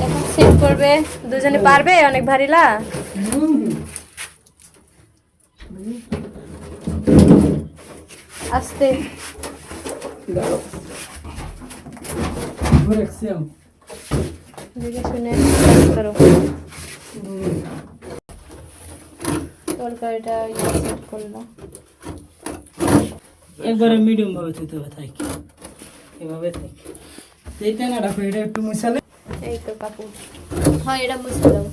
এখন সেট করবে, দুজনে পারবে? অনেক ভারীলা। আস্তে দেখে শুনে কাজ করো। তরকারিটা সেট করলাম। একবারে মিডিয়াম ভাবে দিতে হবে, তাই এভাবে থাক। এইটা না রাখো, এটা একটু মশলা। এই তো কাপড়, হ্যাঁ এটা মুছে দাও।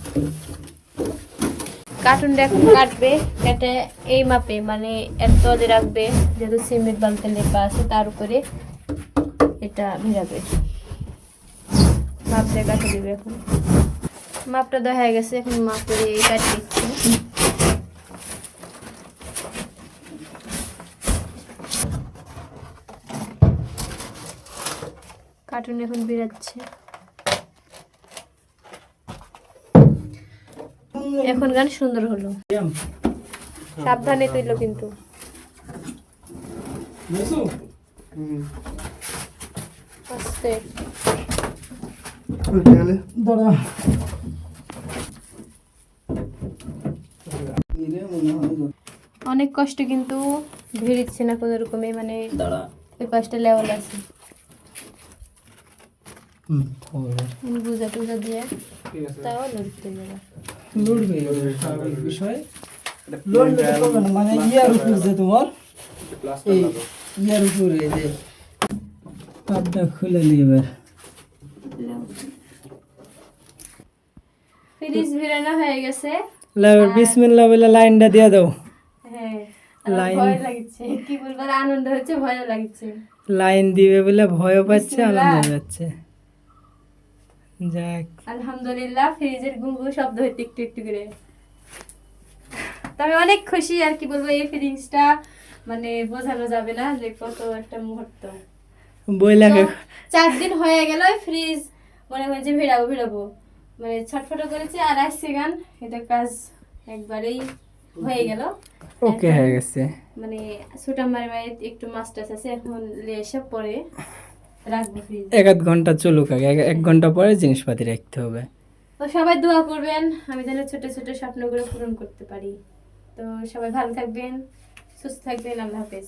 কার্টুনটা এখন কাটবে, কেটে এই মাপে মানে এর তলে রাখবে, যেহেতু সিমেন্ট বালতি লেখা আছে তার উপরে এটা ভিড়াবে। মাপ দিয়ে কাটে দিবে। এখন মাপটা দেওয়া হয়ে গেছে, এখন মাপে কাটে দিচ্ছি। কার্টুন এখন বেরাচ্ছে। এখন গান সুন্দর হলো, সাবধানে তুইলো কিন্তু। আস্তে দাঁড়া, অনেক কষ্ট কিন্তু ভিড়িচ্ছে না কোনো রকমে, মানে দাঁড়া। ওই পাশটা লেভেল আছে। হবে বুঝা টুজা দিয়ে তাও লড়তে যাবে। লড়বে, স্বাভাবিক বিষয়। লড়লে তো হবে না, মানে ইয়ার উপর যে তোমার এই ইয়ার উপরে যে কাপটা খুলে নিবে। ফ্রিজ ভিড়ানো হয়ে গেছে। বিসমিল্লাহ বলে লাইনটা দিয়ে দাও। হ্যাঁ, লাইন ভয় লাগছে, কি বলবো, আনন্দ হচ্ছে, ভয় লাগছে। লাইন দিবে বলে ভয়ও পাচ্ছে, বিসমিল্লাহ। আনন্দ পাচ্ছে। যাক, আলহামদুলিল্লাহ, ফ্রিজের গুঙ্গু শব্দ হচ্ছে একটু একটু করে। তবে অনেক খুশি, আর কি বলবো, এই ফিলিংসটা মানে বোঝানো যাবে না যে কত একটা মুহূর্ত। বইলা তো 4 দিন হয়ে গেল ফ্রিজ মনে হয় যে ভিড়াবো ভিড়াবো, মানে ছটফট করেছে, আর আসছে গান, এটা কাজ একবারেই হয়ে গেল। ওকে হয়ে গেছে। মানে ছোট মারে মায়ের একটু মাছ টাছ আছে, এখন এসে পরে রাখবো ফ্রিজ। 1 ঘন্টা চলুক, আগে 1 ঘন্টা পরে জিনিসপাতি রাখতে হবে। তো সবাই দোয়া করবেন আমি যেন ছোট ছোট স্বপ্নগুলো পূরণ করতে পারি। তো সবাই ভালো থাকবেন, সুস্থ থাকবেন, আল্লাহ হাফেজ।